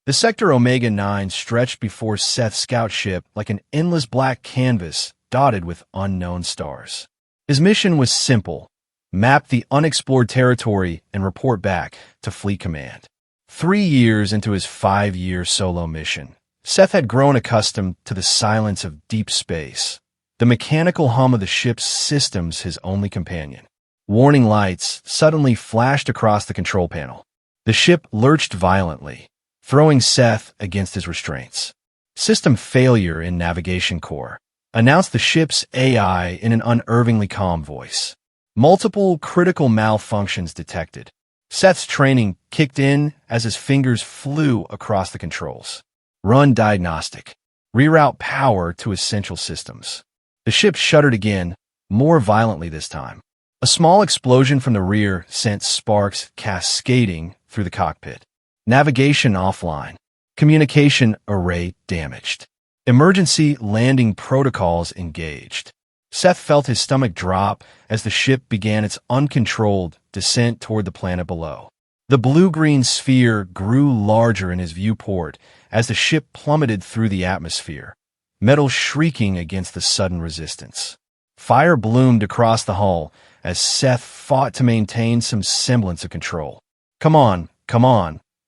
The Sector Omega-9 stretched before Seth's scout ship like an endless black canvas dotted with unknown stars. His mission was simple: map the unexplored territory and report back to Fleet Command. 3 years into his 5-year solo mission, Seth had grown accustomed to the silence of deep space, the mechanical hum of the ship's systems his only companion. Warning lights suddenly flashed across the control panel. The ship lurched violently, throwing Seth against his restraints. System failure in navigation core, announced the ship's AI in an unnervingly calm voice. Multiple critical malfunctions detected. Seth's training kicked in as his fingers flew across the controls. Run diagnostic. Reroute power to essential systems. The ship shuddered again, more violently this time. A small explosion from the rear sent sparks cascading through the cockpit. Navigation offline. Communication array damaged. Emergency landing protocols engaged. Seth felt his stomach drop as the ship began its uncontrolled descent toward the planet below. The blue-green sphere grew larger in his viewport as the ship plummeted through the atmosphere, metal shrieking against the sudden resistance. Fire bloomed across the hull as Seth fought to maintain some semblance of control. Come on,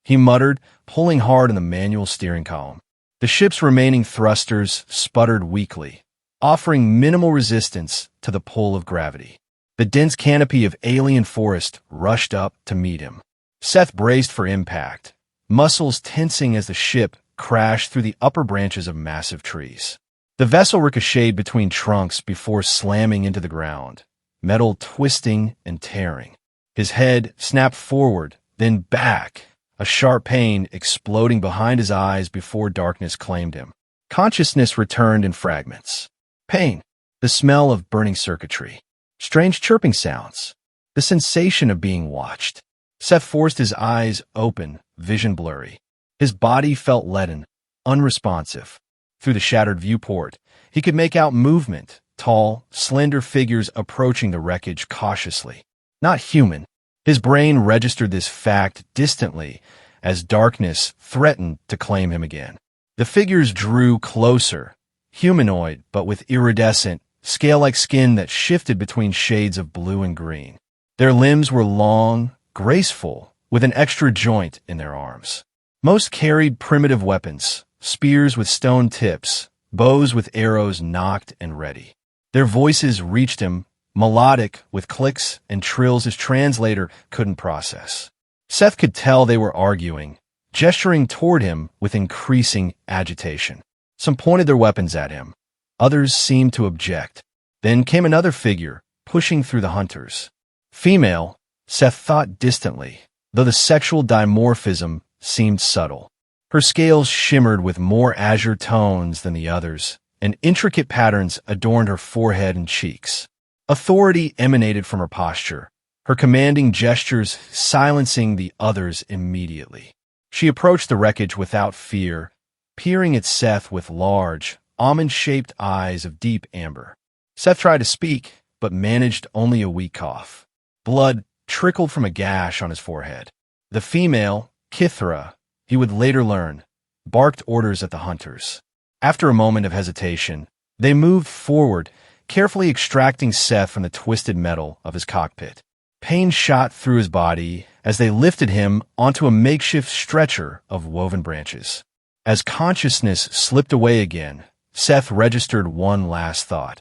he muttered, pulling hard on the manual steering column. The ship's remaining thrusters sputtered weakly, offering minimal resistance to the pull of gravity. The dense canopy of alien forest rushed up to meet him. Seth braced for impact, muscles tensing as the ship crashed through the upper branches of massive trees. The vessel ricocheted between trunks before slamming into the ground, metal twisting and tearing. His head snapped forward, then back, a sharp pain exploding behind his eyes before darkness claimed him. Consciousness returned in fragments. Pain, the smell of burning circuitry, strange chirping sounds, the sensation of being watched. Seth forced his eyes open, vision blurry. His body felt leaden, unresponsive. Through the shattered viewport, he could make out movement, tall, slender figures approaching the wreckage cautiously. Not human. His brain registered this fact distantly as darkness threatened to claim him again. The figures drew closer, humanoid but with iridescent, scale-like skin that shifted between shades of blue and green. Their limbs were long, graceful, with an extra joint in their arms. Most carried primitive weapons, spears with stone tips, bows with arrows nocked and ready. Their voices reached him, melodic with clicks and trills his translator couldn't process. Seth could tell they were arguing, gesturing toward him with increasing agitation. Some pointed their weapons at him. Others seemed to object. Then came another figure, pushing through the hunters. Female, Seth thought distantly, though the sexual dimorphism seemed subtle. Her scales shimmered with more azure tones than the others, and intricate patterns adorned her forehead and cheeks. Authority emanated from her posture, her commanding gestures silencing the others immediately. She approached the wreckage without fear, peering at Seth with large, almond-shaped eyes of deep amber. Seth tried to speak, but managed only a weak cough. Blood trickled from a gash on his forehead. The female, Kithra, he would later learn, barked orders at the hunters. After a moment of hesitation, they moved forward, carefully extracting Seth from the twisted metal of his cockpit. Pain shot through his body as they lifted him onto a makeshift stretcher of woven branches. As consciousness slipped away again, Seth registered one last thought.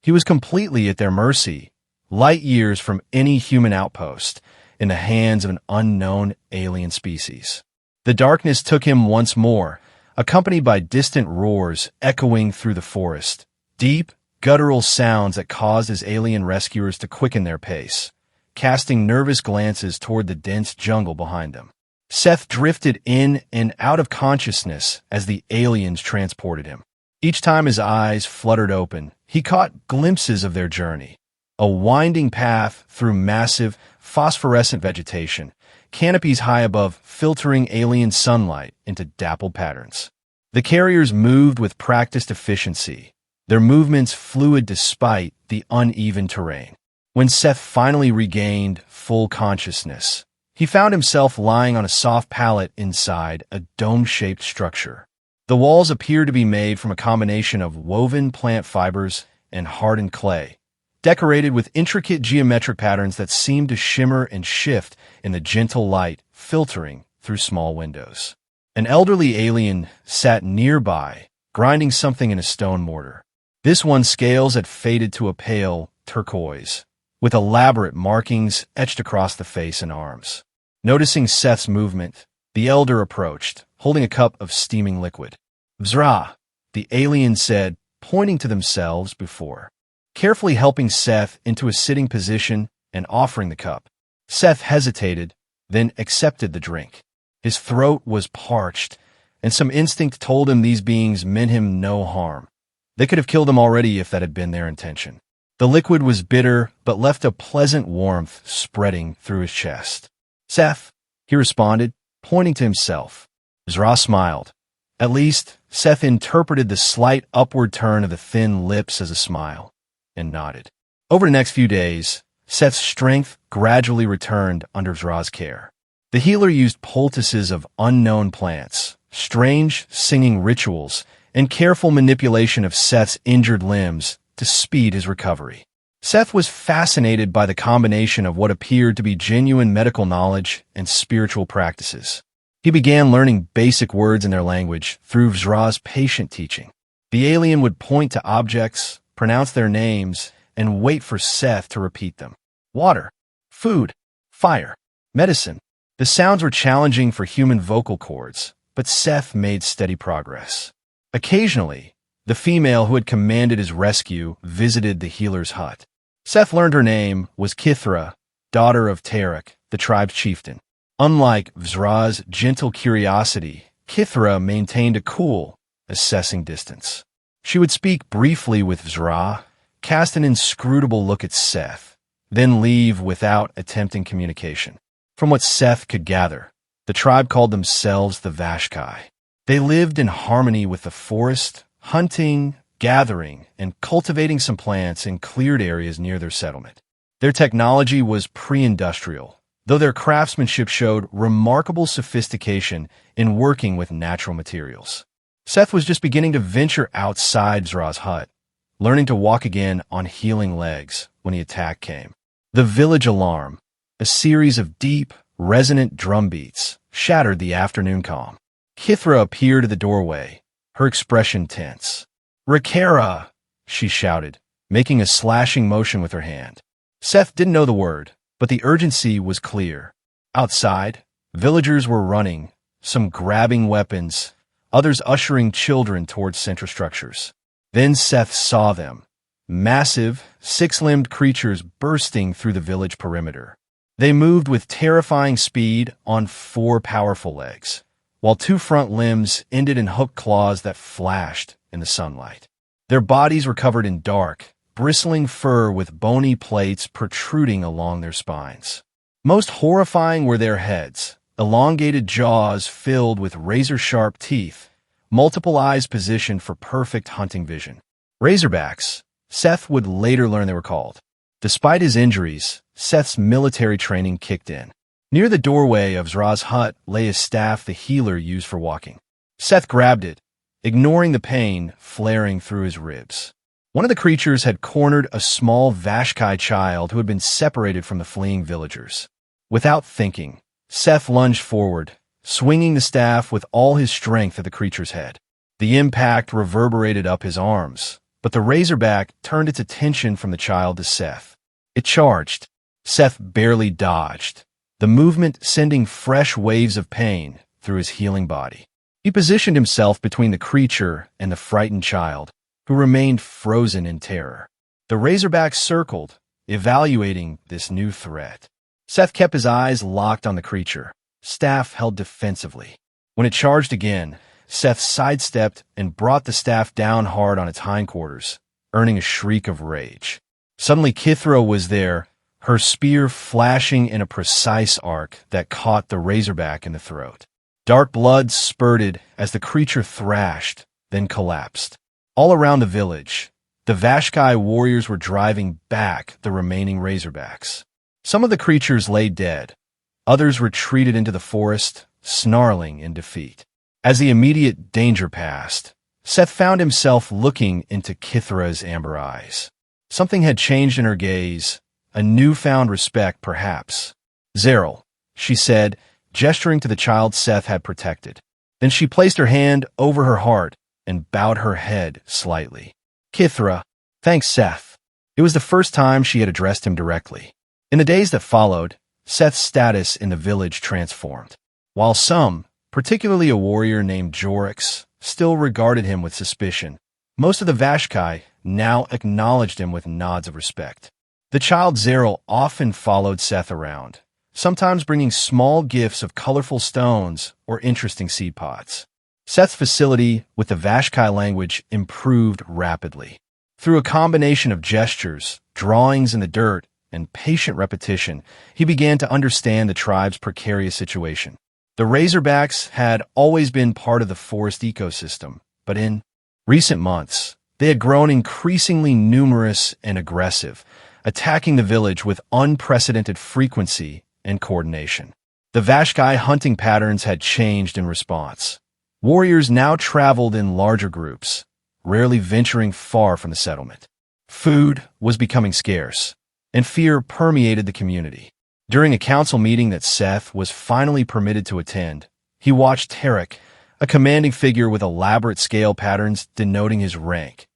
He was completely at their mercy, light years from any human outpost, in the hands of an unknown alien species. The darkness took him once more, accompanied by distant roars echoing through the forest, deep, guttural sounds that caused his alien rescuers to quicken their pace, casting nervous glances toward the dense jungle behind them. Seth drifted in and out of consciousness as the aliens transported him. Each time his eyes fluttered open, he caught glimpses of their journey. A winding path through massive, phosphorescent vegetation, canopies high above filtering alien sunlight into dappled patterns. The carriers moved with practiced efficiency, their movements fluid despite the uneven terrain. When Seth finally regained full consciousness, He found himself lying on a soft pallet inside a dome-shaped structure. The walls appeared to be made from a combination of woven plant fibers and hardened clay, decorated with intricate geometric patterns that seemed to shimmer and shift in the gentle light filtering through small windows. An elderly alien sat nearby, grinding something in a stone mortar. This one's scales had faded to a pale turquoise, with elaborate markings etched across the face and arms. Noticing Seth's movement, the elder approached, holding a cup of steaming liquid. "Vzra," the alien said, pointing to themselves before, carefully helping Seth into a sitting position and offering the cup. Seth hesitated, then accepted the drink. His throat was parched, and some instinct told him these beings meant him no harm. They could have killed him already if that had been their intention. The liquid was bitter, but left a pleasant warmth spreading through his chest. "Seth," he responded, pointing to himself. Vzra smiled. At least, Seth interpreted the slight upward turn of the thin lips as a smile, and nodded. Over the next few days, Seth's strength gradually returned under Vzra's care. The healer used poultices of unknown plants, strange singing rituals, and careful manipulation of Seth's injured limbs to speed his recovery. Seth was fascinated by the combination of what appeared to be genuine medical knowledge and spiritual practices. He began learning basic words in their language through Vzra's patient teaching. The alien would point to objects, pronounce their names, and wait for Seth to repeat them. Water, food, fire, medicine. The sounds were challenging for human vocal cords, but Seth made steady progress. Occasionally, the female who had commanded his rescue visited the healer's hut. Seth learned her name was Kithra, daughter of Tarek, the tribe's chieftain. Unlike Vzra's gentle curiosity, Kithra maintained a cool, assessing distance. She would speak briefly with Vzra, cast an inscrutable look at Seth, then leave without attempting communication. From what Seth could gather, the tribe called themselves the Vashkai. They lived in harmony with the forest, hunting, gathering, and cultivating some plants in cleared areas near their settlement. Their technology was pre-industrial, though their craftsmanship showed remarkable sophistication in working with natural materials. Seth was just beginning to venture outside Vzra's hut, learning to walk again on healing legs when the attack came. The village alarm, a series of deep, resonant drum beats, shattered the afternoon calm. Kithra appeared at the doorway, her expression tense. "Rakera!" she shouted, making a slashing motion with her hand. Seth didn't know the word, but the urgency was clear. Outside, villagers were running, some grabbing weapons, others ushering children towards central structures. Then Seth saw them, massive, six-limbed creatures bursting through the village perimeter. They moved with terrifying speed on four powerful legs, while two front limbs ended in hooked claws that flashed in the sunlight. Their bodies were covered in dark, bristling fur with bony plates protruding along their spines. Most horrifying were their heads, elongated jaws filled with razor-sharp teeth, multiple eyes positioned for perfect hunting vision. Razorbacks, Seth would later learn they were called. Despite his injuries, Seth's military training kicked in. Near the doorway of Vzra's hut lay a staff the healer used for walking. Seth grabbed it, ignoring the pain flaring through his ribs. One of the creatures had cornered a small Vashkai child who had been separated from the fleeing villagers. Without thinking, Seth lunged forward, swinging the staff with all his strength at the creature's head. The impact reverberated up his arms, but the razorback turned its attention from the child to Seth. It charged. Seth barely dodged, the movement sending fresh waves of pain through his healing body. He positioned himself between the creature and the frightened child, who remained frozen in terror. The razorback circled, evaluating this new threat. Seth kept his eyes locked on the creature, staff held defensively. When it charged again, Seth sidestepped and brought the staff down hard on its hindquarters, earning a shriek of rage. Suddenly Kithra was there, her spear flashing in a precise arc that caught the razorback in the throat. Dark blood spurted as the creature thrashed, then collapsed. All around the village, the Vashkai warriors were driving back the remaining razorbacks. Some of the creatures lay dead, Others retreated into the forest, snarling in defeat. As the immediate danger passed, Seth found himself looking into Kithra's amber eyes. Something had changed in her gaze, a newfound respect perhaps. "Zeril," she said, gesturing to the child Seth had protected. Then she placed her hand over her heart and bowed her head slightly. "Kithra, thanks, Seth." It was the first time she had addressed him directly. In the days that followed, Seth's status in the village transformed. While some, particularly a warrior named Jorix, still regarded him with suspicion, most of the Vashkai now acknowledged him with nods of respect. The child Zeril often followed Seth around, sometimes bringing small gifts of colorful stones or interesting seed pods. Seth's facility with the Vashkai language improved rapidly. Through a combination of gestures, drawings in the dirt, and patient repetition, he began to understand the tribe's precarious situation. The Razorbacks had always been part of the forest ecosystem, but in recent months, they had grown increasingly numerous and aggressive, attacking the village with unprecedented frequency and coordination. The Vashkai hunting patterns had changed in response. Warriors now traveled in larger groups, rarely venturing far from the settlement. Food was becoming scarce, and fear permeated the community. During a council meeting that Seth was finally permitted to attend, he watched Tarek, a commanding figure with elaborate scale patterns denoting his rank,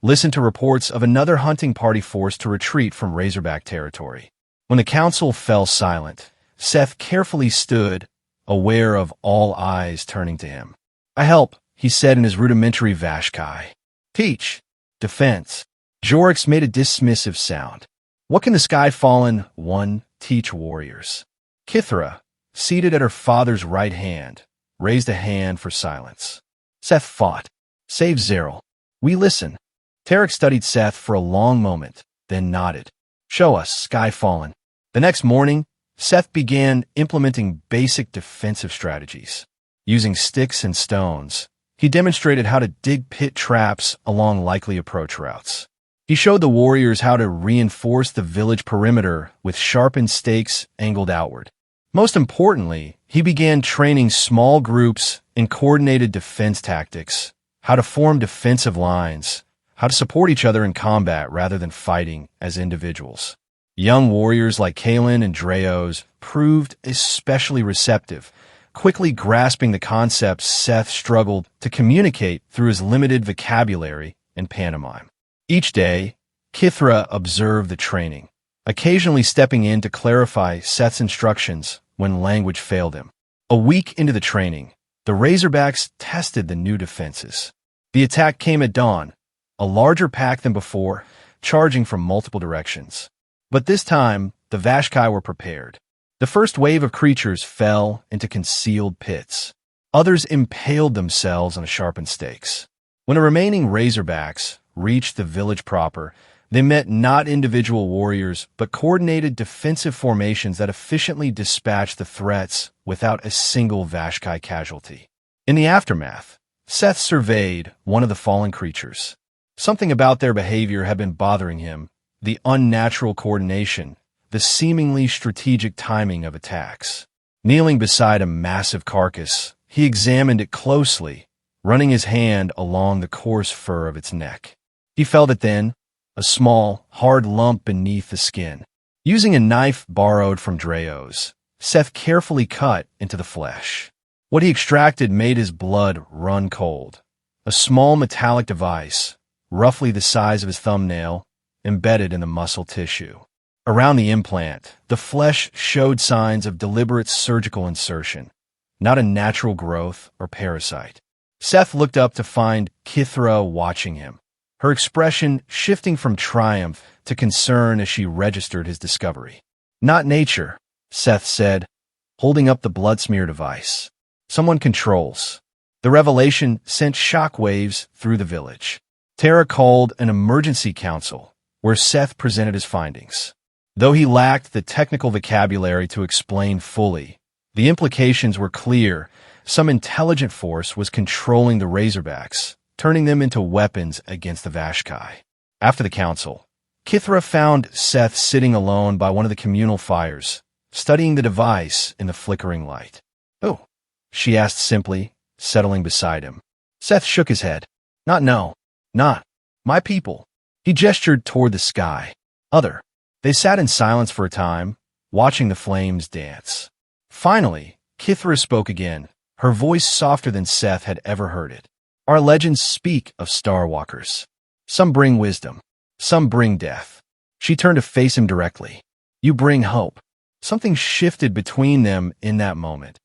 listen to reports of another hunting party forced to retreat from Razorback territory. When the council fell silent, Seth carefully stood, aware of all eyes turning to him. "I help," he said in his rudimentary Vashkai. "Teach. Defense." Jorix made a dismissive sound. "What can the Sky-Fallen One teach warriors?" Kithra, seated at her father's right hand, raised a hand for silence. "Seth fought. Save Zeril. We listen." Tarek studied Seth for a long moment, then nodded. "Show us, Sky-Fallen." The next morning, Seth began implementing basic defensive strategies. Using sticks and stones, he demonstrated how to dig pit traps along likely approach routes. He showed the warriors how to reinforce the village perimeter with sharpened stakes angled outward. Most importantly, he began training small groups in coordinated defense tactics, how to form defensive lines, how to support each other in combat rather than fighting as individuals. Young warriors like Kalen and Dreos proved especially receptive, quickly grasping the concepts Seth struggled to communicate through his limited vocabulary and pantomime. Each day, Kithra observed the training, occasionally stepping in to clarify Seth's instructions when language failed him. A week into the training, the Razorbacks tested the new defenses. The attack came at dawn, a larger pack than before, charging from multiple directions. But this time, the Vashkai were prepared. The first wave of creatures fell into concealed pits. Others impaled themselves on sharpened stakes. When the remaining Razorbacks reached the village proper, they met not individual warriors, but coordinated defensive formations that efficiently dispatched the threats without a single Vashkai casualty. In the aftermath, Seth surveyed one of the fallen creatures. Something about their behavior had been bothering him, the unnatural coordination, the seemingly strategic timing of attacks. Kneeling beside a massive carcass, he examined it closely, running his hand along the coarse fur of its neck. He felt it then, a small, hard lump beneath the skin. Using a knife borrowed from Dreos, Seth carefully cut into the flesh. What he extracted made his blood run cold. A small metallic device, roughly the size of his thumbnail, embedded in the muscle tissue. Around the implant, the flesh showed signs of deliberate surgical insertion, not a natural growth or parasite. Seth looked up to find Kithra watching him, her expression shifting from triumph to concern as she registered his discovery. "Not nature," Seth said, holding up the blood-smear device. "Someone controls." The revelation sent shockwaves through the village. Tara called an emergency council, where Seth presented his findings. Though he lacked the technical vocabulary to explain fully, the implications were clear. Some intelligent force was controlling the Razorbacks, turning them into weapons against the Vashkai. After the council, Kithra found Seth sitting alone by one of the communal fires, studying the device in the flickering light. "Oh," she asked simply, settling beside him. Seth shook his head. Not my people." He gestured toward the sky. "Other." They sat in silence for a time, watching the flames dance. Finally, Kithra spoke again, her voice softer than Seth had ever heard it. "Our legends speak of Starwalkers. Some bring wisdom, some bring death." She turned to face him directly. "You bring hope." Something shifted between them in that moment,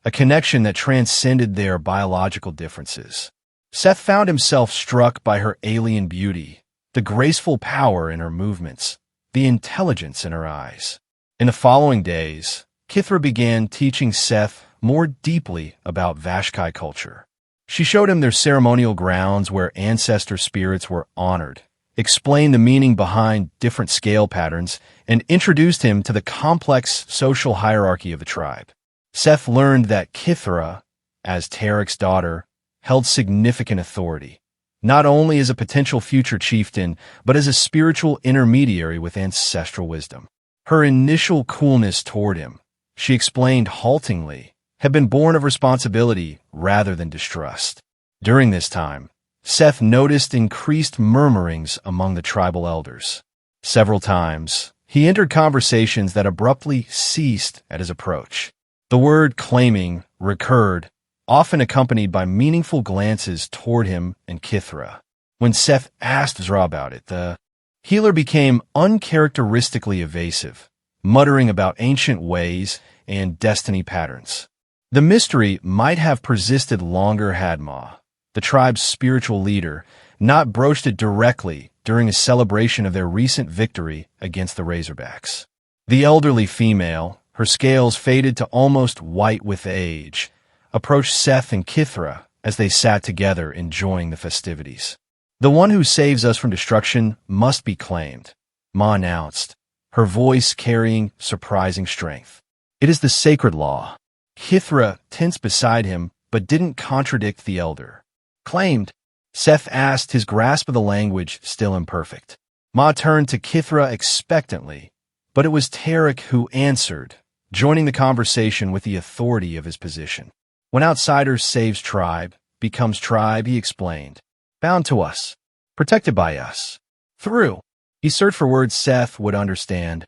a connection that transcended their biological differences. Seth found himself struck by her alien beauty, the graceful power in her movements, the intelligence in her eyes. In the following days, Kithra began teaching Seth more deeply about Vashkai culture. She showed him their ceremonial grounds where ancestor spirits were honored, explained the meaning behind different scale patterns, and introduced him to the complex social hierarchy of the tribe. Seth learned that Kithra, as Tarek's daughter, held significant authority, not only as a potential future chieftain, but as a spiritual intermediary with ancestral wisdom. Her initial coolness toward him, she explained haltingly, had been born of responsibility rather than distrust. During this time, Seth noticed increased murmurings among the tribal elders. Several times, he entered conversations that abruptly ceased at his approach. The word claiming recurred, often accompanied by meaningful glances toward him and Kithra. When Seth asked Zra about it, the healer became uncharacteristically evasive, muttering about ancient ways and destiny patterns. The mystery might have persisted longer had Ma, the tribe's spiritual leader, not broached it directly during a celebration of their recent victory against the Razorbacks. The elderly female, her scales faded to almost white with age, approached Seth and Kithra as they sat together enjoying the festivities. "The one who saves us from destruction must be claimed," Ma announced, her voice carrying surprising strength. "It is the sacred law." Kithra tensed beside him, but didn't contradict the elder. "Claimed?" Seth asked, his grasp of the language still imperfect. Ma turned to Kithra expectantly, but it was Tarek who answered, joining the conversation with the authority of his position. "When outsider saves tribe, becomes tribe," he explained. "Bound to us, protected by us. Through," he searched for words Seth would understand,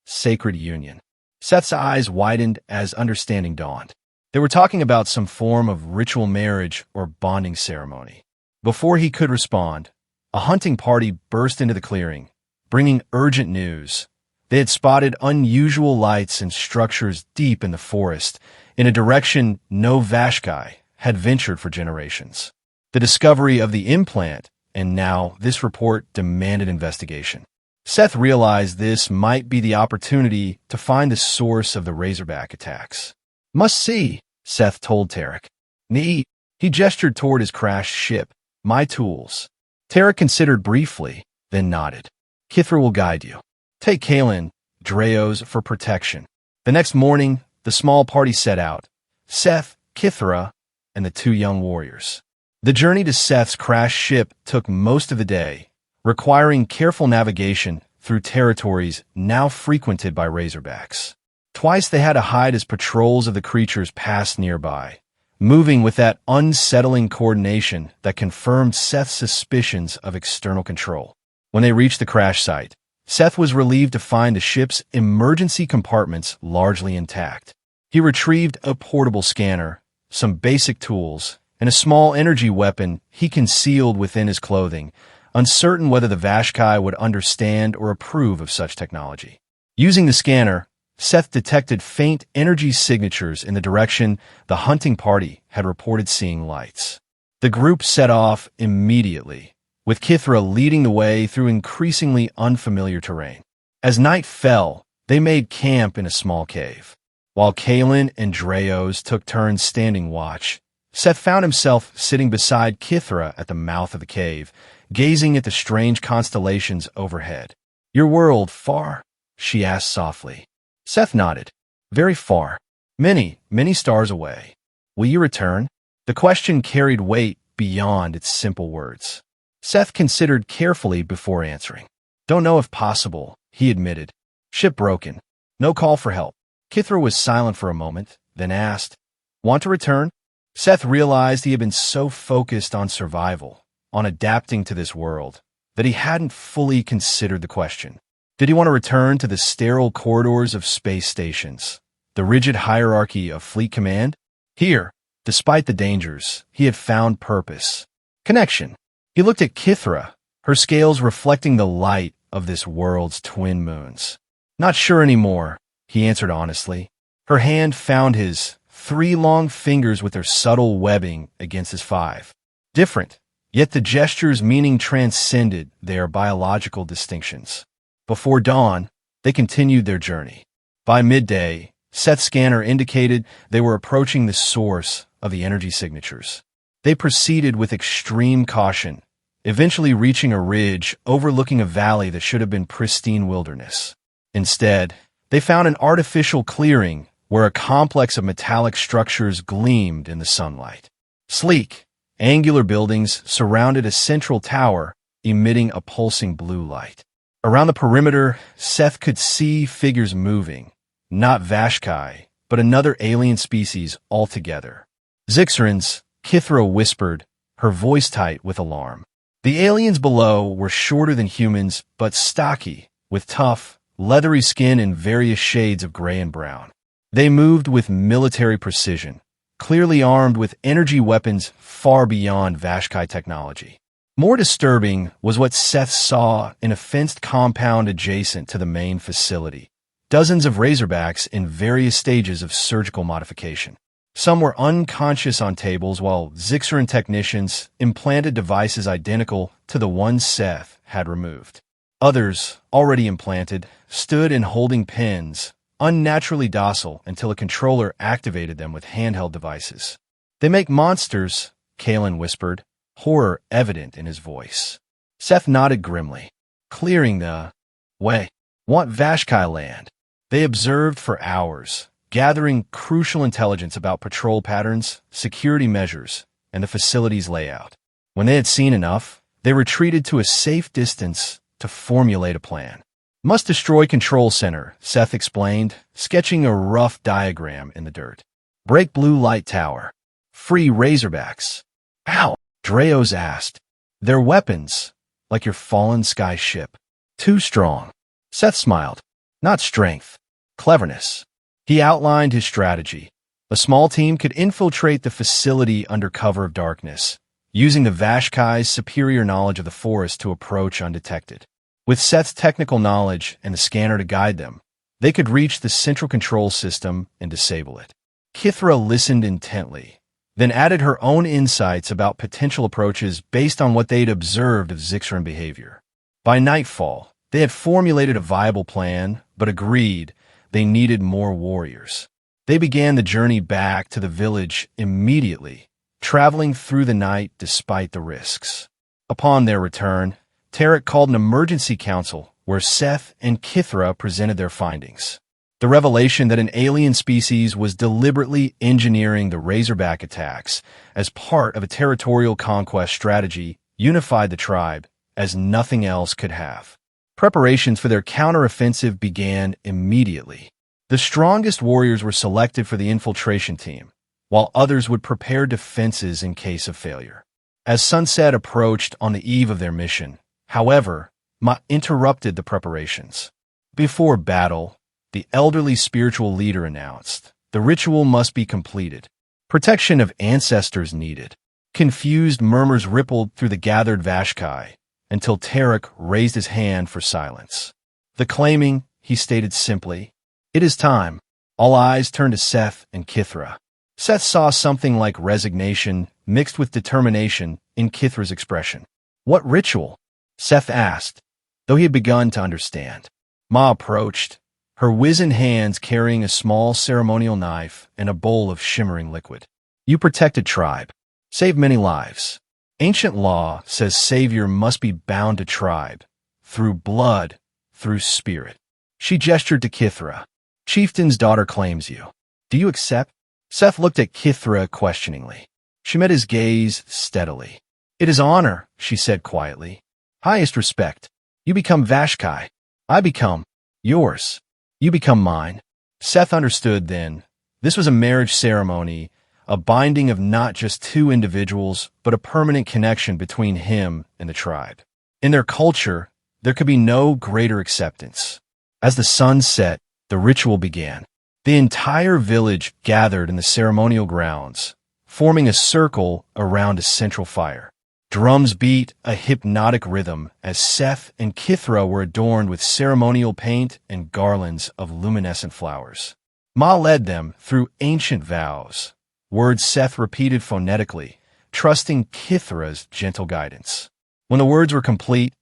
"sacred union." Seth's eyes widened as understanding dawned. They were talking about some form of ritual marriage or bonding ceremony. Before he could respond, a hunting party burst into the clearing, bringing urgent news. They had spotted unusual lights and structures deep in the forest, in a direction no Vashkai had ventured for generations. The discovery of the implant, and now this report, demanded investigation. Seth realized this might be the opportunity to find the source of the Razorback attacks. "Must see," Seth told Tarek. "Need." He gestured toward his crashed ship. "My tools." Tarek considered briefly, then nodded. "Kithra will guide you. Take Kalen, Dreos for protection." The next morning, the small party set out, Seth, Kithra, and the two young warriors. The journey to Seth's crashed ship took most of the day, requiring careful navigation through territories now frequented by Razorbacks. Twice they had to hide as patrols of the creatures passed nearby, moving with that unsettling coordination that confirmed Seth's suspicions of external control. When they reached the crash site, Seth was relieved to find the ship's emergency compartments largely intact. He retrieved a portable scanner, some basic tools, and a small energy weapon he concealed within his clothing, uncertain whether the Vashkai would understand or approve of such technology. Using the scanner, Seth detected faint energy signatures in the direction the hunting party had reported seeing lights. The group set off immediately, with Kithra leading the way through increasingly unfamiliar terrain. As night fell, they made camp in a small cave. While Kalen and Dreos took turns standing watch, Seth found himself sitting beside Kithra at the mouth of the cave, gazing at the strange constellations overhead. "Your world far?" she asked softly. Seth nodded. "Very far. Many, many stars away. Will you return?" The question carried weight beyond its simple words. Seth considered carefully before answering. "Don't know if possible," he admitted. "Ship broken. No call for help. Kithra was silent for a moment, then asked, "Want to return?" Seth realized he had been so focused on survival, on adapting to this world, that he hadn't fully considered the question. Did he want to return to the sterile corridors of space stations, the rigid hierarchy of fleet command? Here, despite the dangers, he had found purpose. Connection. He looked at Kithra, her scales reflecting the light of this world's twin moons. "Not sure anymore," he answered honestly. Her hand found his, 3 long fingers with their subtle webbing against his 5. Different, yet the gesture's meaning transcended their biological distinctions. Before dawn, they continued their journey. By midday, Seth's scanner indicated they were approaching the source of the energy signatures. They proceeded with extreme caution, eventually reaching a ridge overlooking a valley that should have been pristine wilderness. Instead, they found an artificial clearing where a complex of metallic structures gleamed in the sunlight. Sleek, angular buildings surrounded a central tower, emitting a pulsing blue light. Around the perimeter, Seth could see figures moving, not Vashkai, but another alien species altogether. "Zixarans," Kithra whispered, her voice tight with alarm. The aliens below were shorter than humans, but stocky, with tough, leathery skin in various shades of gray and brown. They moved with military precision, clearly armed with energy weapons far beyond Vashkai technology. More disturbing was what Seth saw in a fenced compound adjacent to the main facility. Dozens of Razorbacks in various stages of surgical modification. Some were unconscious on tables, while Zixaran technicians implanted devices identical to the ones Seth had removed. Others, already implanted, stood in holding pens, unnaturally docile until a controller activated them with handheld devices. "They make monsters," Kalen whispered, horror evident in his voice. Seth nodded grimly. "Clearing the way. Want Vashkai land." They observed for hours, gathering crucial intelligence about patrol patterns, security measures, and the facility's layout. When they had seen enough, they retreated to a safe distance to formulate a plan. "Must destroy control center," Seth explained, sketching a rough diagram in the dirt. "Break blue light tower. Free Razorbacks." "Ow," Dreos asked. "Their weapons, like your fallen sky ship. Too strong." Seth smiled. "Not strength. Cleverness." He outlined his strategy. A small team could infiltrate the facility under cover of darkness, using the Vashkai's superior knowledge of the forest to approach undetected. With Seth's technical knowledge and the scanner to guide them, they could reach the central control system and disable it. Kithra listened intently, then added her own insights about potential approaches based on what they'd observed of Zixaran behavior. By nightfall, they had formulated a viable plan, but agreed they needed more warriors. They began the journey back to the village immediately, traveling through the night despite the risks. Upon their return, Tarek called an emergency council where Seth and Kithra presented their findings. The revelation that an alien species was deliberately engineering the Razorback attacks as part of a territorial conquest strategy unified the tribe as nothing else could have. Preparations for their counteroffensive began immediately. The strongest warriors were selected for the infiltration team, while others would prepare defenses in case of failure. As sunset approached on the eve of their mission, however, Ma interrupted the preparations. Before battle, the elderly spiritual leader announced, the ritual must be completed. Protection of ancestors needed. Confused murmurs rippled through the gathered Vashkai, until Tarek raised his hand for silence. The claiming, he stated simply, "It is time." All eyes turned to Seth and Kithra. Seth saw something like resignation mixed with determination in Kithra's expression. "What ritual?" Seth asked, though he had begun to understand. Ma approached, her wizened hands carrying a small ceremonial knife and a bowl of shimmering liquid. "You protected tribe. Saved many lives. Ancient law says savior must be bound to tribe, through blood, through spirit." She gestured to Kithra. "Chieftain's daughter claims you. Do you accept?" Seth looked at Kithra questioningly. She met his gaze steadily. "It is honor," she said quietly. "Highest respect. You become Vashkai. I become yours. You become mine." Seth understood then. This was a marriage ceremony, a binding of not just two individuals, but a permanent connection between him and the tribe. In their culture, there could be no greater acceptance. As the sun set, the ritual began. The entire village gathered in the ceremonial grounds, forming a circle around a central fire. Drums beat a hypnotic rhythm as Seth and Kithra were adorned with ceremonial paint and garlands of luminescent flowers. Ma led them through ancient vows, words Seth repeated phonetically, trusting Kithra's gentle guidance. When the words were complete,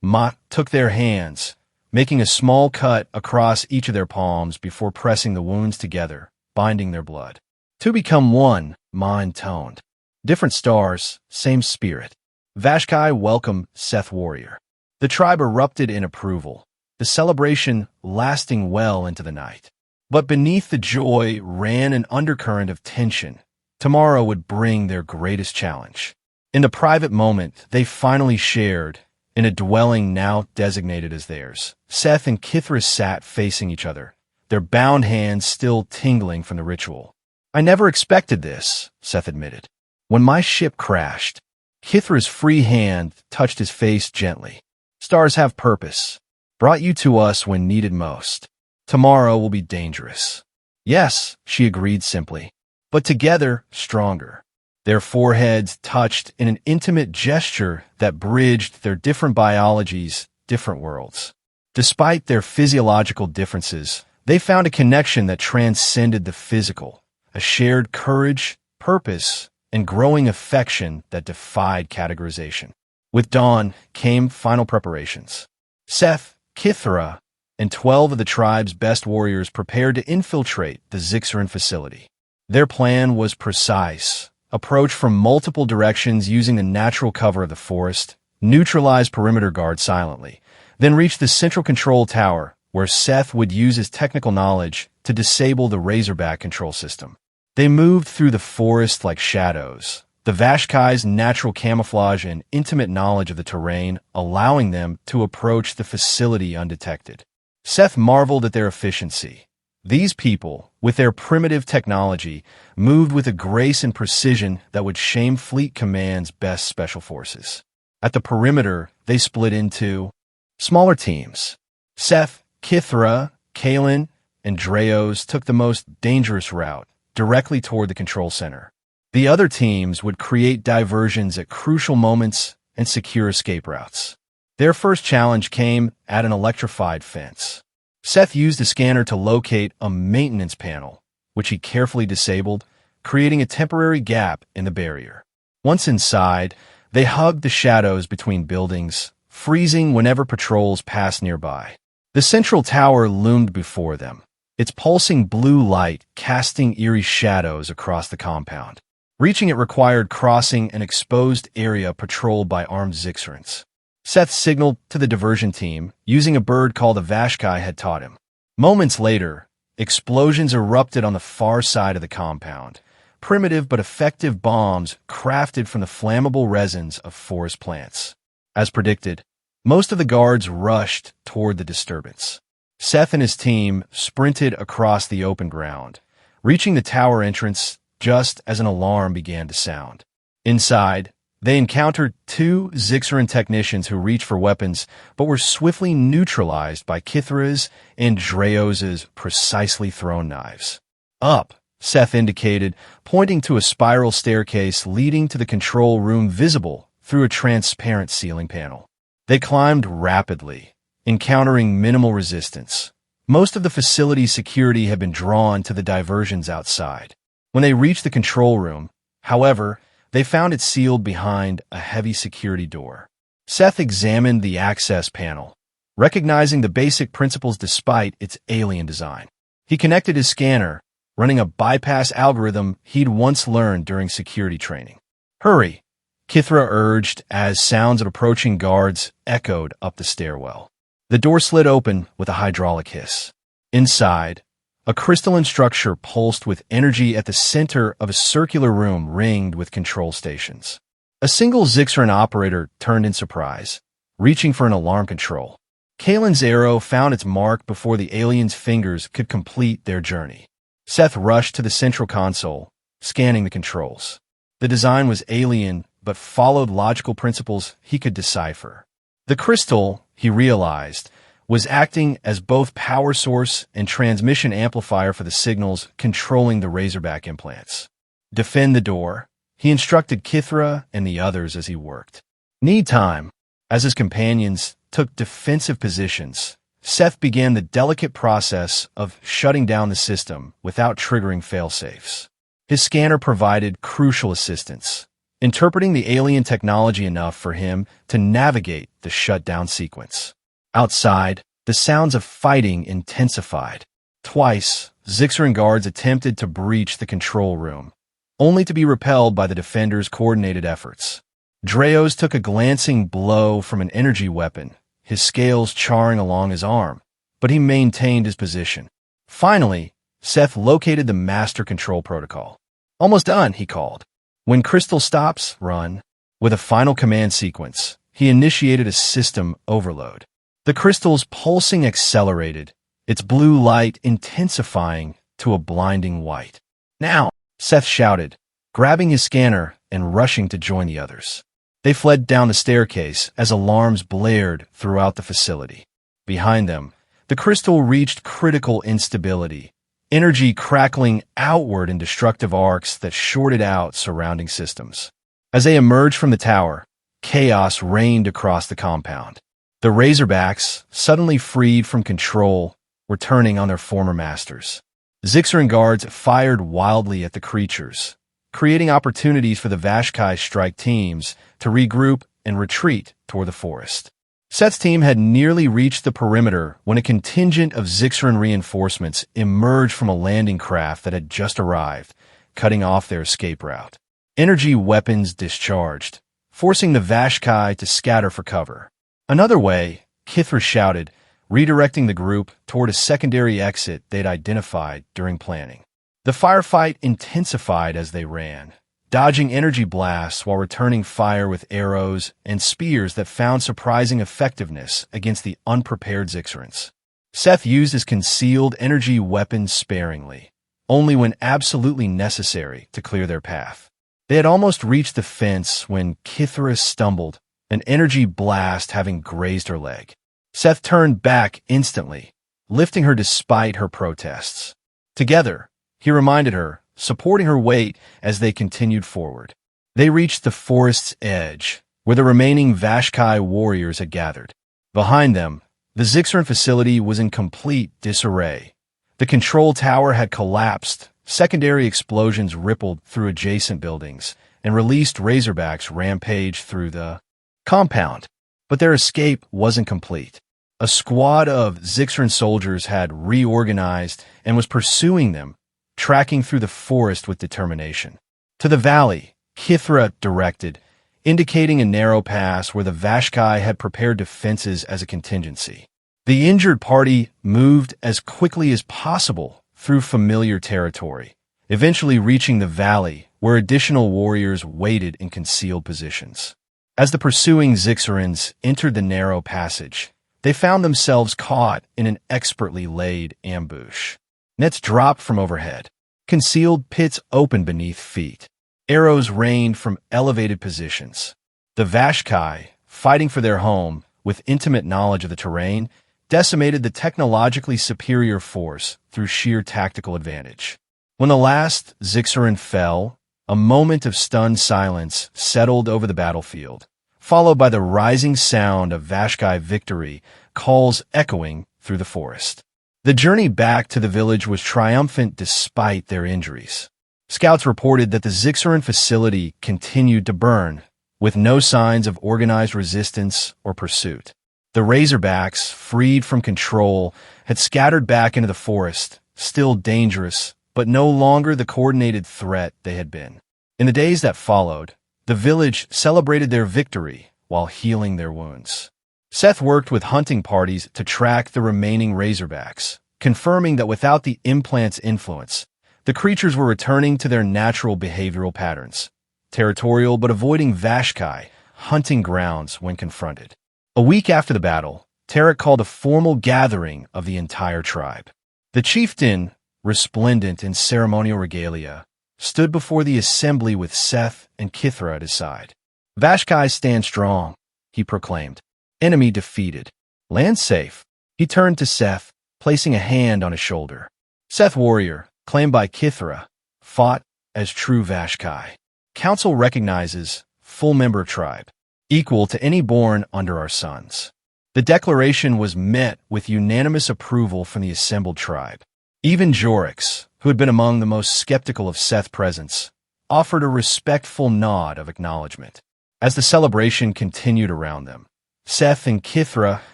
Ma took their hands, making a small cut across each of their palms before pressing the wounds together, binding their blood. To become one, Ma intoned. Different stars, same spirit. Vashkai welcomed Seth Warrior. The tribe erupted in approval, the celebration lasting well into the night. But beneath the joy ran an undercurrent of tension. Tomorrow would bring their greatest challenge. In the private moment they finally shared, in a dwelling now designated as theirs, Seth and Kithra sat facing each other, their bound hands still tingling from the ritual. "I never expected this," Seth admitted. "When my ship crashed, Kithra's free hand touched his face gently. Stars have purpose. Brought you to us when needed most. Tomorrow will be dangerous." "Yes," she agreed simply. But together, stronger. Their foreheads touched in an intimate gesture that bridged their different biologies, different worlds. Despite their physiological differences, they found a connection that transcended the physical, a shared courage, purpose, and growing affection that defied categorization. With dawn came final preparations. Seth, Kithra, and 12 of the tribe's best warriors prepared to infiltrate the Zixaran facility. Their plan was precise. Approach from multiple directions using the natural cover of the forest, neutralize perimeter guards silently, then reach the central control tower, where Seth would use his technical knowledge to disable the Razorback control system. They moved through the forest like shadows, the Vashkai's natural camouflage and intimate knowledge of the terrain allowing them to approach the facility undetected. Seth marveled at their efficiency. These people, with their primitive technology, moved with a grace and precision that would shame Fleet Command's best special forces. At the perimeter, they split into smaller teams. Seth, Kithra, Kalen, and Dreos took the most dangerous route, directly toward the control center. The other teams would create diversions at crucial moments and secure escape routes. Their first challenge came at an electrified fence. Seth used a scanner to locate a maintenance panel, which he carefully disabled, creating a temporary gap in the barrier. Once inside, they hugged the shadows between buildings, freezing whenever patrols passed nearby. The central tower loomed before them, its pulsing blue light casting eerie shadows across the compound. Reaching it required crossing an exposed area patrolled by armed Zixarans. Seth signaled to the diversion team, using a bird call the Vashkai had taught him. Moments later, explosions erupted on the far side of the compound, primitive but effective bombs crafted from the flammable resins of forest plants. As predicted, most of the guards rushed toward the disturbance. Seth and his team sprinted across the open ground, reaching the tower entrance just as an alarm began to sound. Inside, they encountered two Zixaran technicians who reached for weapons but were swiftly neutralized by Kithra's and Dreos' precisely thrown knives. "Up," Seth indicated, pointing to a spiral staircase leading to the control room visible through a transparent ceiling panel. They climbed rapidly, encountering minimal resistance. Most of the facility's security had been drawn to the diversions outside. When they reached the control room, however, they found it sealed behind a heavy security door. Seth examined the access panel, recognizing the basic principles despite its alien design. He connected his scanner, running a bypass algorithm he'd once learned during security training. "Hurry," Kithra urged as sounds of approaching guards echoed up the stairwell. The door slid open with a hydraulic hiss. Inside, a crystalline structure pulsed with energy at the center of a circular room ringed with control stations. A single Zixaran operator turned in surprise, reaching for an alarm control. Kalen's arrow found its mark before the aliens' fingers could complete their journey. Seth rushed to the central console, scanning the controls. The design was alien, but followed logical principles he could decipher. The crystal, he realized, was acting as both power source and transmission amplifier for the signals controlling the Razorback implants. Defend the door, he instructed Kithra and the others as he worked. Need time. As his companions took defensive positions, Seth began the delicate process of shutting down the system without triggering failsafes. His scanner provided crucial assistance, interpreting the alien technology enough for him to navigate the shutdown sequence. Outside, the sounds of fighting intensified. Twice, Zixaran guards attempted to breach the control room, only to be repelled by the defenders' coordinated efforts. Dreos took a glancing blow from an energy weapon, his scales charring along his arm, but he maintained his position. Finally, Seth located the master control protocol. Almost done, he called. When crystal stops, run. With a final command sequence, he initiated a system overload. The crystal's pulsing accelerated, its blue light intensifying to a blinding white. Now, Seth shouted, grabbing his scanner and rushing to join the others. They fled down the staircase as alarms blared throughout the facility. Behind them, the crystal reached critical instability, energy crackling outward in destructive arcs that shorted out surrounding systems. As they emerged from the tower, chaos reigned across the compound. The Razorbacks, suddenly freed from control, were turning on their former masters. Zixaran guards fired wildly at the creatures, creating opportunities for the Vashkai strike teams to regroup and retreat toward the forest. Seth's team had nearly reached the perimeter when a contingent of Zixaran reinforcements emerged from a landing craft that had just arrived, cutting off their escape route. Energy weapons discharged, forcing the Vashkai to scatter for cover. Another way, Kithra shouted, redirecting the group toward a secondary exit they'd identified during planning. The firefight intensified as they ran, dodging energy blasts while returning fire with arrows and spears that found surprising effectiveness against the unprepared Zixarans. Seth used his concealed energy weapons sparingly, only when absolutely necessary to clear their path. They had almost reached the fence when Kithra stumbled, an energy blast having grazed her leg. Seth turned back instantly, lifting her despite her protests. Together, he reminded her, supporting her weight as they continued forward. They reached the forest's edge, where the remaining Vashkai warriors had gathered. Behind them, the Zixaran facility was in complete disarray. The control tower had collapsed, secondary explosions rippled through adjacent buildings, and released Razorbacks rampaged through the compound. But their escape wasn't complete. A squad of Zixaran soldiers had reorganized and was pursuing them, tracking through the forest with determination. To the valley, Kithra directed, indicating a narrow pass where the Vashkai had prepared defenses as a contingency. The injured party moved as quickly as possible through familiar territory, eventually reaching the valley where additional warriors waited in concealed positions. As the pursuing Zixarans entered the narrow passage, they found themselves caught in an expertly laid ambush. Nets dropped from overhead. Concealed pits opened beneath feet. Arrows rained from elevated positions. The Vashkai, fighting for their home with intimate knowledge of the terrain, decimated the technologically superior force through sheer tactical advantage. When the last Zixaran fell, a moment of stunned silence settled over the battlefield, followed by the rising sound of Vashkai victory calls echoing through the forest. The journey back to the village was triumphant despite their injuries. Scouts reported that the Zixaran facility continued to burn, with no signs of organized resistance or pursuit. The Razorbacks, freed from control, had scattered back into the forest, still dangerous, but no longer the coordinated threat they had been. In the days that followed, the village celebrated their victory while healing their wounds. Seth worked with hunting parties to track the remaining Razorbacks, confirming that without the implant's influence, the creatures were returning to their natural behavioral patterns, territorial but avoiding Vashkai, hunting grounds when confronted. A week after the battle, Tarek called a formal gathering of the entire tribe. The chieftain, resplendent in ceremonial regalia, stood before the assembly with Seth and Kithra at his side. "Vashkai stand strong," he proclaimed. "Enemy defeated. Land safe." He turned to Seth, placing a hand on his shoulder. "Seth warrior, claimed by Kithra, fought as true Vashkai. Council recognizes full member tribe, equal to any born under our sons." The declaration was met with unanimous approval from the assembled tribe. Even Jorix, who had been among the most skeptical of Seth's presence, offered a respectful nod of acknowledgement. As the celebration continued around them, Seth and Kithra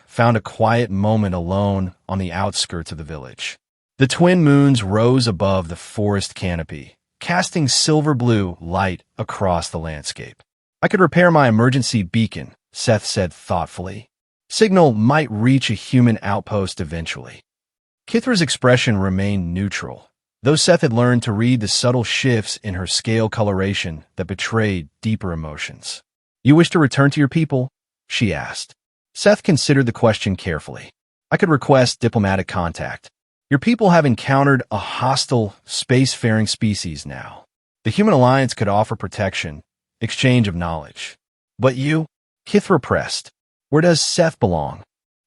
found a quiet moment alone on the outskirts of the village. The twin moons rose above the forest canopy, casting silver-blue light across the landscape. "I could repair my emergency beacon," Seth said thoughtfully. "Signal might reach a human outpost eventually." Kithra's expression remained neutral, though Seth had learned to read the subtle shifts in her scale coloration that betrayed deeper emotions. "You wish to return to your people?" she asked. Seth considered the question carefully. "I could request diplomatic contact. Your people have encountered a hostile, spacefaring species now. The human alliance could offer protection, exchange of knowledge. But you?" Kithra pressed. "Where does Seth belong?"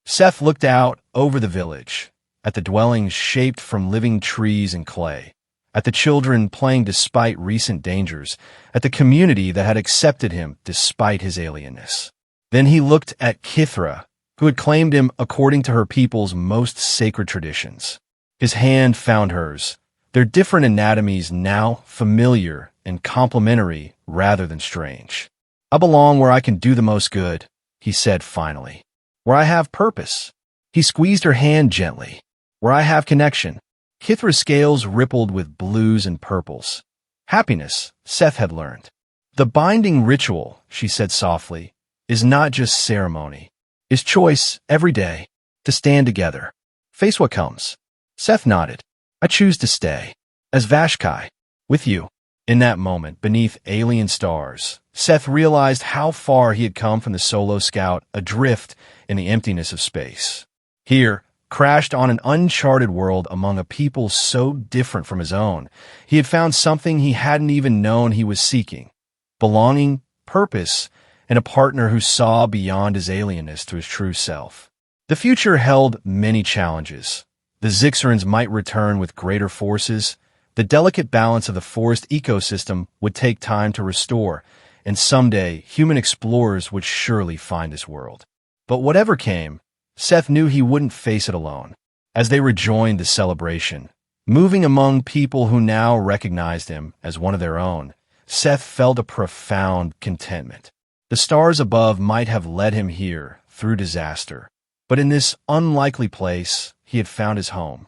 Seth looked out over the village, at the dwellings shaped from living trees and clay, at the children playing despite recent dangers, at the community that had accepted him despite his alienness. Then he looked at Kithra, who had claimed him according to her people's most sacred traditions. His hand found hers, their different anatomies now familiar and complementary rather than strange. "I belong where I can do the most good," he said finally. "Where I have purpose." He squeezed her hand gently. "Where I have connection." Kithra's scales rippled with blues and purples. Happiness, Seth had learned. "The binding ritual," she said softly, "is not just ceremony. It's choice every day to stand together. Face what comes." Seth nodded. "I choose to stay. As Vashkai. With you." In that moment, beneath alien stars, Seth realized how far he had come from the solo scout, adrift in the emptiness of space. Here, crashed on an uncharted world among a people so different from his own, he had found something he hadn't even known he was seeking: belonging, purpose, and a partner who saw beyond his alienness to his true self. The future held many challenges. The Zixarans might return with greater forces. The delicate balance of the forest ecosystem would take time to restore, and someday human explorers would surely find this world. But whatever came, Seth knew he wouldn't face it alone. As they rejoined the celebration, moving among people who now recognized him as one of their own, Seth felt a profound contentment. The stars above might have led him here through disaster, but in this unlikely place, he had found his home.